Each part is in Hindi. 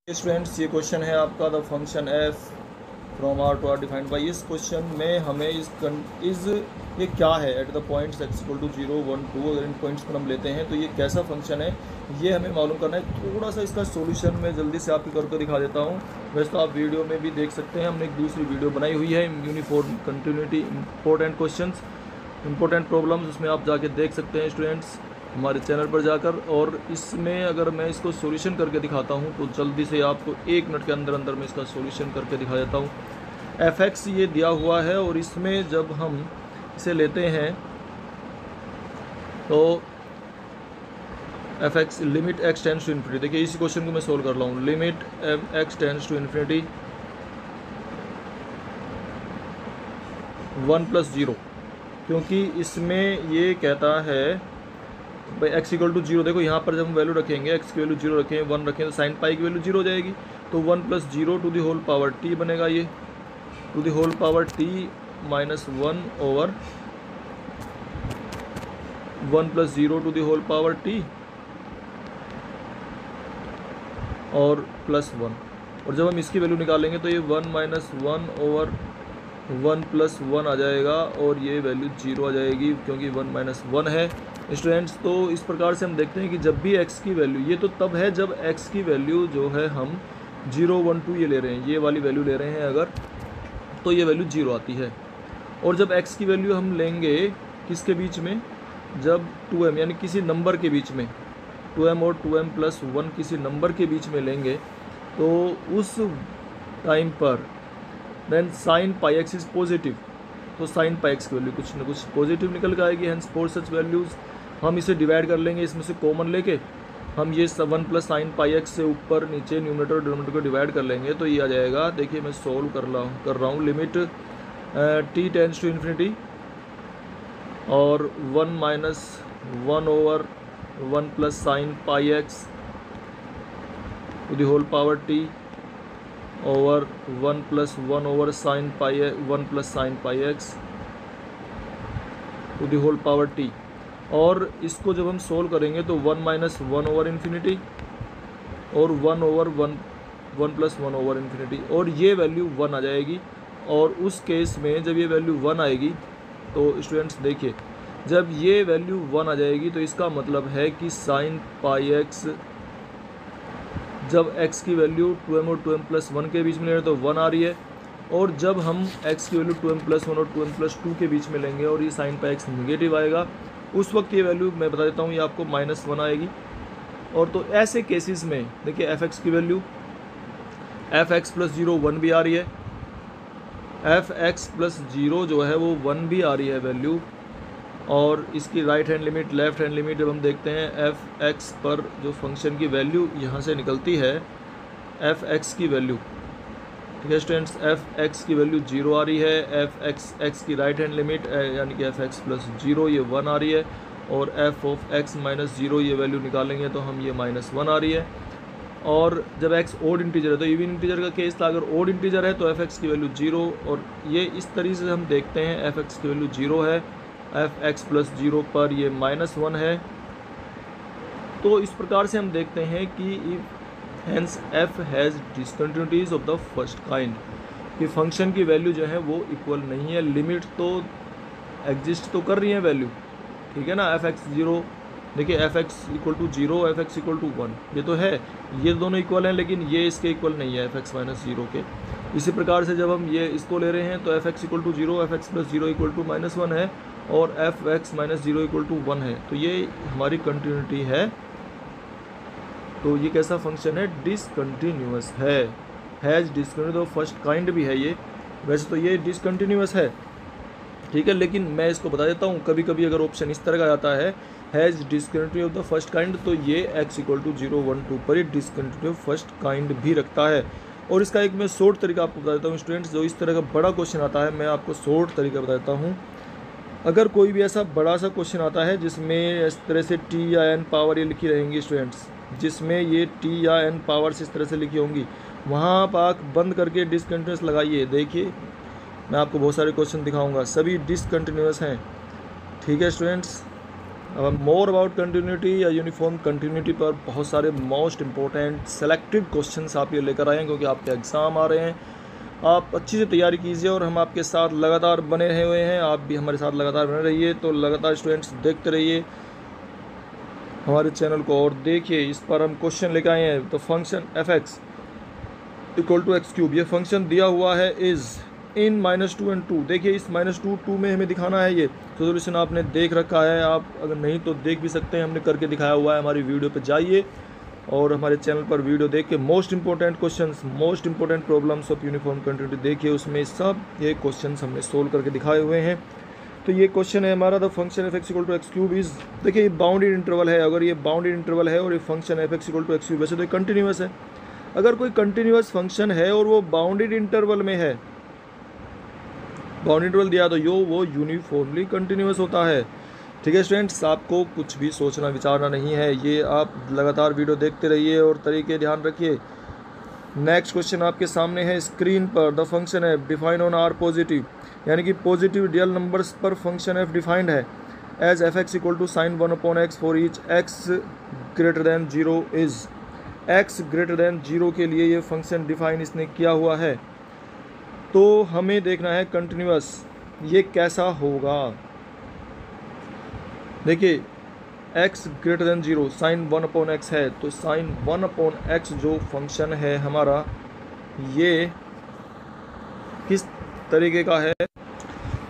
स्टूडेंट्स, ये क्वेश्चन है आपका the function f from R to R defined by. इस क्वेश्चन में हमें ये क्या है at the points x equal to 0 1 2। अगर इन पॉइंट्स पर हम लेते हैं तो ये कैसा फंक्शन है ये हमें मालूम करना है। थोड़ा सा इसका सॉल्यूशन मैं जल्दी से आपको करके दिखा देता हूँ। वैसे तो आप वीडियो में भी देख सकते हैं, हमने एक दूसरी वीडियो बनाई हुई है uniform continuity important questions important problems, उसमें आप जाके देख सकते हैं स्टूडेंट्स हमारे चैनल पर जाकर। और इसमें अगर मैं इसको सॉल्यूशन करके दिखाता हूँ तो जल्दी से आपको 1 मिनट के अंदर अंदर मैं इसका सॉल्यूशन करके दिखा देता हूँ। एफ एक्स ये दिया हुआ है और इसमें जब हम इसे लेते हैं तो f x limit x tends to infinity. देखिए इसी क्वेश्चन को मैं सोल्व कर रहा हूँ। Limit x tends to infinity 1+0, क्योंकि इसमें ये कहता है भाई एक्स इक्वल टू 0। देखो यहाँ पर जब हम वैल्यू रखेंगे, एक्स की वैल्यू 0 रखें 1 रखें तो साइन पाई की वैल्यू 0 हो जाएगी। तो 1+0 to the whole power t बनेगा, ये to the whole power t -1 over 1+0 to the whole power t और +1। और जब हम इसकी वैल्यू निकालेंगे तो ये 1 - 1 ओवर 1+1 आ जाएगा और ये वैल्यू 0 आ जाएगी क्योंकि 1 - 1 है स्टूडेंट्स। तो इस प्रकार से हम देखते हैं कि जब भी x की वैल्यू, ये तो तब है जब x की वैल्यू जो है हम 0 1 2 ये ले रहे हैं, ये वाली वैल्यू ले रहे हैं अगर, तो ये वैल्यू 0 आती है। और जब x की वैल्यू हम लेंगे किसके बीच में, जब 2m यानी किसी नंबर के बीच में 2m और 2m+1 किसी नंबर के बीच में लेंगे तो उस टाइम पर then sine pi x is positive, तो साइन पाई एक्स की वैल्यू कुछ ना कुछ पॉजिटिव निकल के आएगी। हेंस फॉर सच वैल्यूज़ हम इसे डिवाइड कर लेंगे, इसमें से कॉमन लेके हम ये 1 + sin पाई एक्स से ऊपर नीचे न्यूमरेटर और डिनोमिनेटर को डिवाइड कर लेंगे तो ये आ जाएगा। देखिए मैं सोल्व कर रहा हूँ। Limit t tends to infinity और 1 - 1 over 1 + sin pi x to the whole power t over 1 + 1 over sin pi 1 + sin pi x to the whole power t। और इसको जब हम सोल्व करेंगे तो 1 - 1 ओवर इन्फिनिटी और 1 ओवर 1 + 1 ओवर इन्फिनिटी, और ये वैल्यू 1 आ जाएगी। और उस केस में जब ये वैल्यू 1 आएगी तो स्टूडेंट्स देखिए, जब ये वैल्यू 1 आ जाएगी तो इसका मतलब है कि साइन पाई एक्स, जब x की वैल्यू 2m और 2m+1 के बीच में ले रहे हैं तो 1 आ रही है। और जब हम x की वैल्यू 2m+1 और 2m+2 के बीच में लेंगे और ये साइन पाई एक्स निगेटिव आएगा, उस वक्त ये वैल्यू मैं बता देता हूँ ये आपको -1 आएगी। और तो ऐसे केसेस में देखिए एफ एक्स की वैल्यू fx+0 1 भी आ रही है, fx+0 जो है वो 1 भी आ रही है वैल्यू। और इसकी right hand limit left hand limit जब हम देखते हैं एफ एक्स पर जो फंक्शन की वैल्यू यहाँ से निकलती है एफ एक्स की वैल्यू, ठीक है स्टूडेंट्स, एफ एक्स की वैल्यू 0 आ रही है। एफ एक्स की राइट हैंड लिमिट यानी कि fx+0 ये 1 आ रही है और f(x-0) ये वैल्यू निकालेंगे तो हम ये -1 आ रही है। और जब x ओड इंटीजर है तो इवन इंटीजर का केस था, अगर ओड इंटीजर है तो fx की वैल्यू 0, और ये इस तरीके से हम देखते हैं fx की वैल्यू 0 है, fx+0 पर ये -1 है। तो इस प्रकार से हम देखते हैं कि hence f has discontinuities of the first kind, कि फंक्शन की वैल्यू जो है वो इक्वल नहीं है। लिमिट तो एग्जिस्ट तो कर रही है वैल्यू, ठीक है ना, fx0 देखिए fx=0 fx=1 ये तो है, ये दोनों इक्वल हैं, लेकिन ये इसके इक्वल नहीं है fx-0 के। इसी प्रकार से जब हम ये इसको ले रहे हैं तो fx=0 fx+0 = -1 है और fx-0 = 1 है, तो ये हमारी कंटिन्यूटी है। तो ये कैसा फंक्शन है, डिसकंटिन्यूअस है, has discontinuity of first kind भी है ये। वैसे तो ये डिसकंटिन्यूअस है, ठीक है, लेकिन मैं इसको बता देता हूँ, कभी कभी अगर ऑप्शन इस तरह का आता है has discontinuity of the first kind तो ये x=0 1 2 पर ही डिसकंटिन्यूटी ऑफ फर्स्ट काइंड भी रखता है। और इसका एक मैं शॉर्ट तरीका आपको बता देता हूँ स्टूडेंट्स, जो इस तरह का बड़ा क्वेश्चन आता है मैं आपको शॉर्ट तरीका बता देता हूँ। अगर कोई भी ऐसा बड़ा सा क्वेश्चन आता है जिसमें इस तरह से t या n पावर ये लिखी रहेंगी स्टूडेंट्स, जिसमें ये t या n पावर्स इस तरह से लिखी होंगी, वहाँ आप आँख बंद करके डिसकंटिन्यूअस लगाइए। देखिए मैं आपको बहुत सारे क्वेश्चन दिखाऊंगा, सभी डिसकंटिन्यूअस हैं, ठीक है स्टूडेंट्स। अब मोर अबाउट कंटिन्यूटी या यूनिफॉर्म कंटिन्यूटी पर बहुत सारे मोस्ट इंपॉर्टेंट सेलेक्टिव क्वेश्चंस आप ये लेकर आए हैं, क्योंकि आपके एग्ज़ाम आ रहे हैं। आप अच्छी से तैयारी कीजिए और हम आपके साथ लगातार बने रहे हुए हैं, आप भी हमारे साथ लगातार बने रहिए। तो लगातार स्टूडेंट्स देखते रहिए हमारे चैनल को और देखिए, इस पर हम क्वेश्चन लेकर आए हैं। तो function f(x) equal to x cube, ये फंक्शन दिया हुआ है इज़ इन -2 and 2। देखिए इस -2 में हमें दिखाना है। ये सोल्यूशन आपने देख रखा है, आप अगर नहीं तो देख भी सकते हैं, हमने करके दिखाया हुआ है। हमारी वीडियो पर जाइए और हमारे चैनल पर वीडियो देख के most important questions, most important problems of uniform continuity देखिए, उसमें सब ये क्वेश्चंस हमने सोल्व करके दिखाए हुए हैं। तो ये क्वेश्चन है हमारा, the function f(x) equal to x cube is, देखिए ये बाउंडेड इंटरवल है। अगर ये बाउंडेड इंटरवल है और ये function f(x) equal to x cube, वैसे तो ये कंटिन्यूस है। अगर कोई कंटिन्यूस फंक्शन है और वो बाउंडेड इंटरवल में है, बाउंडेड इंटरवल दिया तो वो यूनिफॉर्मली कंटिन्यूस होता है। ठीक है स्टूडेंट्स, आपको कुछ भी सोचना विचारना नहीं है, ये आप लगातार वीडियो देखते रहिए और तरीके ध्यान रखिए। नेक्स्ट क्वेश्चन आपके सामने है स्क्रीन पर, the function f define on R positive, यानी कि पॉजिटिव रियल नंबर्स पर फंक्शन f डिफाइंड है as f(x) equal to sin 1/x for each x greater than 0 is, x greater than 0 के लिए ये फंक्शन डिफाइन इसने किया हुआ है। तो हमें देखना है कंटिन्यूस ये कैसा होगा। देखिए x greater than 0 sin 1/x है, तो sin 1/x जो फंक्शन है हमारा, ये किस तरीके का है।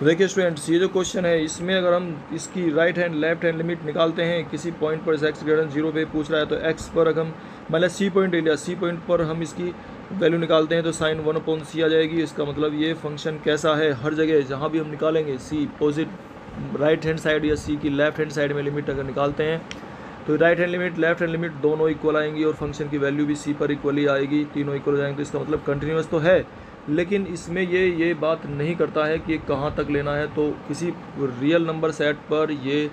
देखिए स्टूडेंट्स, ये जो क्वेश्चन है इसमें अगर हम इसकी right hand left hand limit निकालते हैं, किसी पॉइंट पर x ग्रेटर दैन 0 पे पूछ रहा है, तो x पर अगर हम मतलब c पॉइंट ले लिया, c पॉइंट पर हम इसकी वैल्यू निकालते हैं तो sin 1/c आ जाएगी। इसका मतलब ये फंक्शन कैसा है, हर जगह जहाँ भी हम निकालेंगे c positive right hand side या c की लेफ्ट हैंड साइड में लिमिट अगर निकालते हैं तो right hand limit left hand limit दोनों इक्वल आएंगी और फंक्शन की वैल्यू भी c पर इक्वली आएगी, तीनों इक्वल हो जाएंगे। तो इसका मतलब कंटिन्यूस तो है, लेकिन इसमें ये बात नहीं करता है कि कहाँ तक लेना है। तो किसी रियल नंबर सेट पर ये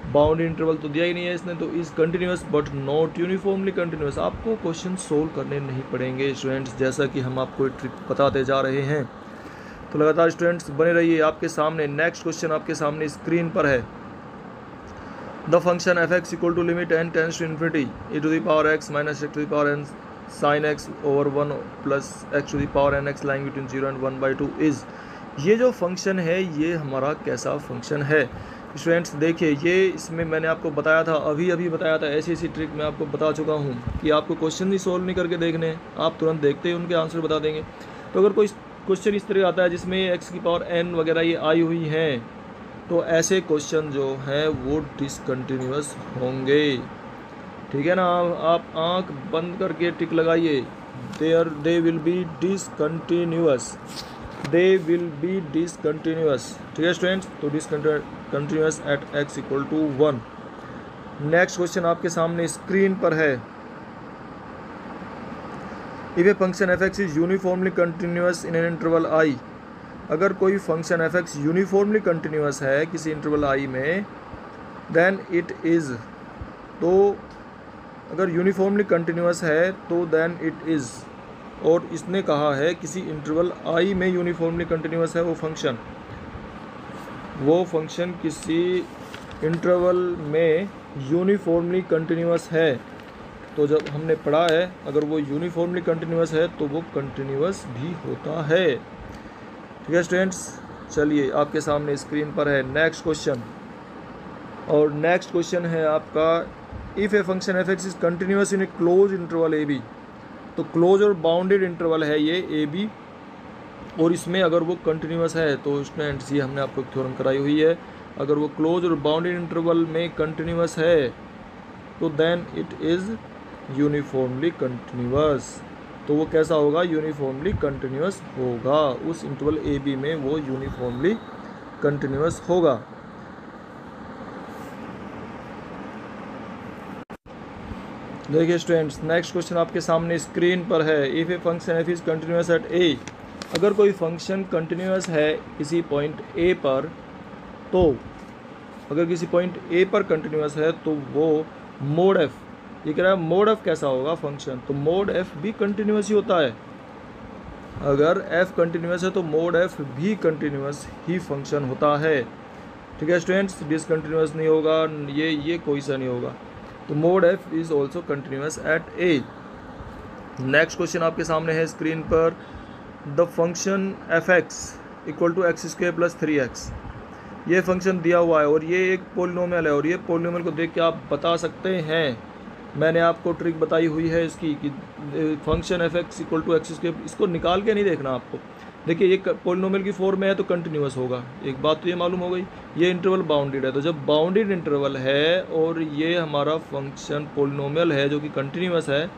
बाउंड इंटरवल तो दिया ही नहीं है इसने, तो is continuous but not uniformly continuous. आपको क्वेश्चन सोल्व करने नहीं पड़ेंगे स्टूडेंट्स, जैसा कि हम आपको ट्रिक बताते जा रहे हैं। तो लगातार स्टूडेंट्स बने रहिए। आपके सामने नेक्स्ट क्वेश्चन आपके सामने स्क्रीन पर है, the function f(x) equal to limit n tends to infinity e to the power x minus x to the power n sin x over 1 plus x to the power n x lying between 0 and 1/2 is, ये जो फंक्शन है ये हमारा कैसा फंक्शन है। स्टूडेंट्स देखिए, ये इसमें मैंने आपको बताया था, अभी बताया था, ऐसी ट्रिक मैं आपको बता चुका हूँ कि आपको क्वेश्चन ही सोल्व नहीं करके देखने, आप तुरंत देखते ही उनके आंसर बता देंगे। तो अगर कोई क्वेश्चन इस तरह आता है जिसमें x की पावर n वगैरह ये आई हुई हैं, तो ऐसे क्वेश्चन जो हैं वो डिसकंटिन्यूअस होंगे। ठीक है ना, आप आंख बंद करके टिक लगाइए, they will be discontinuous, they will be discontinuous. ठीक है स्टूडेंट्स, तो discontinuous at x equal to 1। Next question आपके सामने स्क्रीन पर है, if a function f(x) is uniformly continuous in an interval i, अगर कोई फंक्शन f(x) यूनिफॉर्मली कंटिन्यूअस है किसी इंटरवल i में, देन इट इज़, तो अगर यूनिफॉर्मली कंटिन्यूअस है तो देन इट इज़, और इसने कहा है किसी इंटरवल i में यूनिफॉर्मली कंटिन्यूअस है वो फंक्शन किसी इंटरवल में यूनिफॉर्मली कंटिन्यूअस है। तो जब हमने पढ़ा है अगर वो यूनिफॉर्मली कंटिन्यूअस है तो वो कंटिन्यूअस भी होता है। ठीक है स्टूडेंट्स, चलिए आपके सामने स्क्रीन पर है नेक्स्ट क्वेश्चन, और नेक्स्ट क्वेश्चन है आपका, if A function f(x) is continuous in A close interval a b, तो क्लोज और बाउंडेड इंटरवल है ये ए बी, और इसमें अगर वो कंटिन्यूअस है तो स्टूडेंट्स ये हमने आपको थ्योरम कराई हुई है, अगर वो क्लोज और बाउंडेड इंटरवल में कंटिन्यूअस है तो then it is uniformly continuous. तो वो कैसा होगा, यूनिफॉर्मली कंटिन्यूअस होगा, उस इंटरवल ए बी में वो यूनिफॉर्मली कंटिन्यूअस होगा। देखिए स्टूडेंट्स, नेक्स्ट क्वेश्चन आपके सामने स्क्रीन पर है, if a function f is continuous at a, अगर कोई फंक्शन कंटिन्यूअस है किसी पॉइंट a पर, तो अगर किसी पॉइंट a पर कंटिन्यूअस है तो वो मोड f, ये कह रहा है मोड f कैसा होगा फंक्शन, तो मोड f भी कंटिन्यूअस ही होता है। अगर f कंटिन्यूअस है तो मोड f भी कंटिन्यूअस ही फंक्शन होता है। ठीक है स्टूडेंट्स, डिसकंटिन्यूस नहीं होगा, ये कोई सा नहीं होगा। तो mod f is also continuous at a. Next question आपके सामने है स्क्रीन पर, the function f x equal to x square plus 3x। ये फंक्शन दिया हुआ है और ये एक पोलिनोमियल है, और ये पोलिनोमियल को देख के आप बता सकते हैं, मैंने आपको ट्रिक बताई हुई है इसकी कि function f x equal to x square, इसको निकाल के नहीं देखना आपको। देखिए ये पोलिनोमियल की फॉर्म में है तो कंटिन्यूस होगा, एक बात तो ये मालूम हो गई। ये इंटरवल बाउंडेड है, तो जब बाउंडेड इंटरवल है और ये हमारा फंक्शन पोलिनोमियल है जो कि कंटिन्यूस है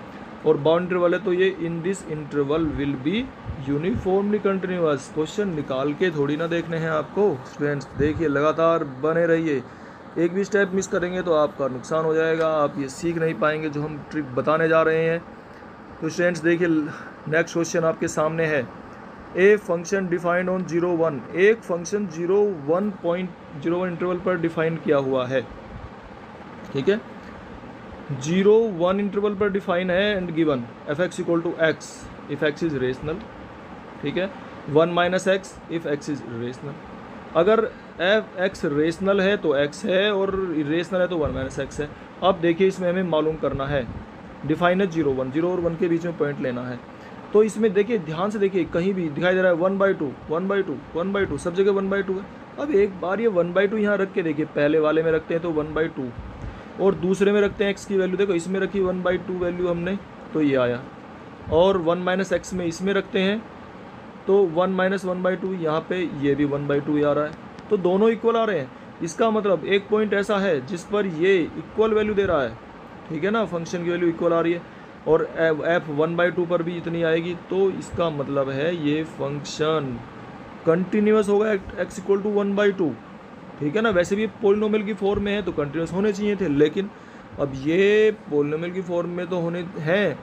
और बाउंड इंटरवल है, तो ये in this interval will be uniformly continuous. Question निकाल के थोड़ी ना देखने हैं आपको स्टूडेंट्स, देखिए लगातार बने रहिए, एक भी स्टेप मिस करेंगे तो आपका नुकसान हो जाएगा, आप ये सीख नहीं पाएंगे जो हम ट्रिक बताने जा रहे हैं। तो स्टूडेंट्स देखिए नेक्स्ट क्वेश्चन आपके सामने है, ए फंक्शन डिफाइंड ऑन 0,1। एक फंक्शन 0,1 इंटरवल पर डिफाइन किया हुआ है, ठीक है, 0,1 इंटरवल पर डिफाइन है and given f x equal to x if x is rational, ठीक है, 1 minus x if x is rational. अगर एफ एक्स रेशनल है तो एक्स है और इरेशनल है तो 1 माइनस एक्स है। अब देखिए इसमें हमें मालूम करना है, डिफाइन है 0,1, 0 और 1 के बीच में पॉइंट लेना है। तो इसमें देखिए ध्यान से देखिए, कहीं भी दिखाई दे रहा है 1/2 1/2 1/2, सब जगह 1/2 है। अब एक बार ये 1/2 यहाँ रख के देखिए, पहले वाले में रखते हैं तो 1/2 और दूसरे में रखते हैं एक्स की वैल्यू, देखो इसमें रखी 1/2 वैल्यू हमने तो ये आया, और 1 माइनस एक्स में इसमें रखते हैं तो 1 माइनस 1/2 यहाँ पे ये भी 1/2 आ रहा है, तो दोनों इक्वल आ रहे हैं। इसका मतलब एक पॉइंट ऐसा है जिस पर ये इक्वल वैल्यू दे रहा है, ठीक है ना, फंक्शन की वैल्यू इक्वल आ रही है, और एफ 1/2 पर भी इतनी आएगी, तो इसका मतलब है ये फंक्शन कंटिन्यूस होगा एक्स इक्वल टू 1/2, ठीक है ना। वैसे भी पोलिनोमियल की फॉर्म में है तो कंटिन्यूस होने चाहिए थे, लेकिन अब ये पोलिनोमियल की फॉर्म में तो होने हैं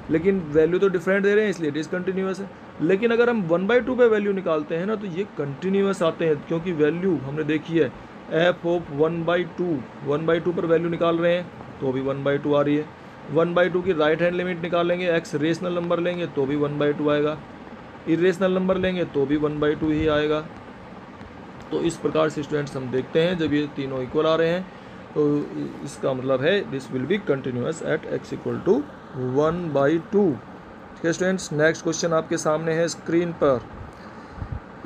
लेकिन वैल्यू तो डिफरेंट दे रहे हैं इसलिए डिसकंटिन्यूस है। लेकिन अगर हम 1/2 पे वैल्यू निकालते हैं ना तो ये कंटिन्यूस आते हैं, क्योंकि वैल्यू हमने देखी है एफ ऑफ 1/2 पर वैल्यू निकाल रहे हैं तो भी 1/2 आ रही है। 1/2 की राइट हैंड लिमिट निकालेंगे, एक्स रेशनल नंबर लेंगे तो भी 1/2 आएगा, इरेशनल नंबर लेंगे तो भी 1/2 ही आएगा। तो इस प्रकार से स्टूडेंट्स हम देखते हैं जब ये तीनों इक्वल आ रहे हैं तो इसका मतलब है this will be continuous at x equal to 1/2। ठीक है स्टूडेंट्स, नेक्स्ट क्वेश्चन आपके सामने है स्क्रीन पर,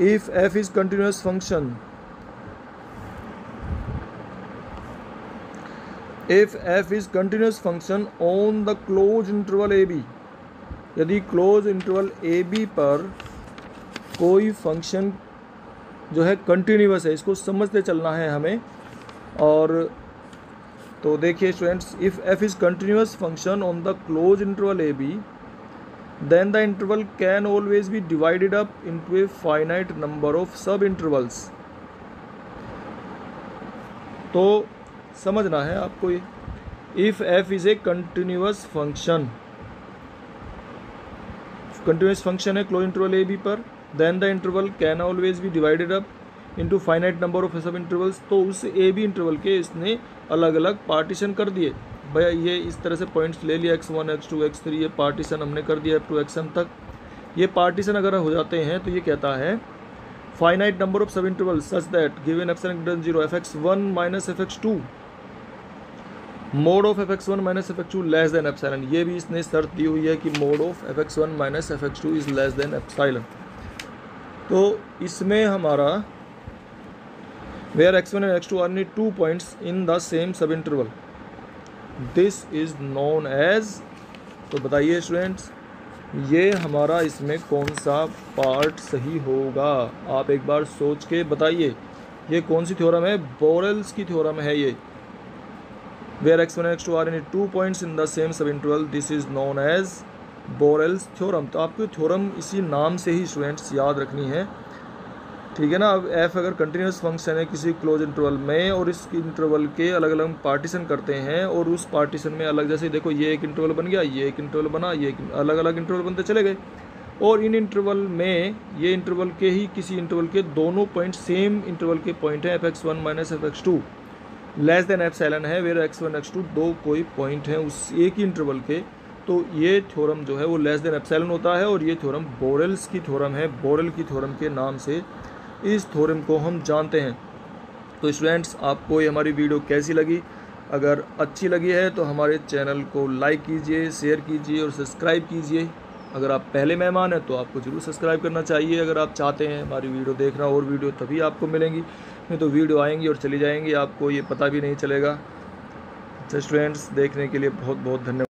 if F is continuous function, if f is continuous function on the closed interval ab, यदि क्लोज इंटरवल ए बी पर कोई फंक्शन जो है कंटिन्यूस है, इसको समझते चलना है हमें। और तो देखिए students, if f is continuous function on the close interval a b then the interval can always be divided up into a finite number of sub intervals. तो समझना है आपको ये, if f is a continuous function, continuous function है क्लोज इंटरवल ए बी पर, then the interval can always be divided up into finite number of sub intervals. तो उस ए बी इंटरवल के इसने अलग अलग पार्टीशन कर दिए। भैया ये इस तरह से पॉइंट्स ले लिया x1 x2 x3, ये पार्टीशन हमने कर दिया अप टू xn तक। ये पार्टीशन अगर हो जाते हैं तो ये कहता है finite number of sub intervals such that given epsilon greater than 0 fx1 minus fx2 mod of fx1 minus fx2 less than epsilon. ये भी इसने शर्त दी हुई है कि mod of fx1 minus fx2 is less than epsilon. तो इसमें हमारा where x1 and x2 are in 2 points in the same sub interval, this is known as, तो बताइए स्टूडेंट्स ये हमारा इसमें कौन सा पार्ट सही होगा, आप एक बार सोच के बताइए। ये कौन सी थ्योरम है? बोरेल्स की थ्योरम है ये। Where x1 and x2 are in 2 points in the same subinterval, this is known as Borel's theorem। तो आपको थ्योरम इसी नाम से ही स्टूडेंट्स याद रखनी है, ठीक है ना। अब f अगर कंटिन्यूस फंक्शन है किसी क्लोज इंटरवल में और इस इंटरवल के अलग अलग पार्टीशन करते हैं और उस पार्टीशन में अलग, जैसे देखो ये एक इंटरवल बन गया, ये एक इंटरवल बना, ये अलग अलग इंटरवल बनते चले गए, और इन इंटरवल में ये इंटरवल के ही किसी इंटरवल के दोनों पॉइंट सेम इंटरवल के पॉइंट हैं fx1 minus fx2 less than epsilon है, वेयर x1 x2 दो कोई पॉइंट हैं उस एक ही इंटरवल के, तो ये थ्योरम जो है वो लेस देन एप्सिलॉन होता है और ये थ्योरम बोरेल्स की थ्योरम है। बोरेल की थ्योरम के नाम से इस थ्योरम को हम जानते हैं। तो स्टूडेंट्स, आपको ये हमारी वीडियो कैसी लगी? अगर अच्छी लगी है तो हमारे चैनल को लाइक कीजिए, शेयर कीजिए और सब्सक्राइब कीजिए। अगर आप पहले मेहमान हैं तो आपको ज़रूर सब्सक्राइब करना चाहिए अगर आप चाहते हैं हमारी वीडियो देखना, और वीडियो तभी आपको मिलेंगी, नहीं तो वीडियो आएंगी और चली जाएंगी, आपको ये पता भी नहीं चलेगा। तो स्टूडेंट्स, देखने के लिए बहुत बहुत धन्यवाद।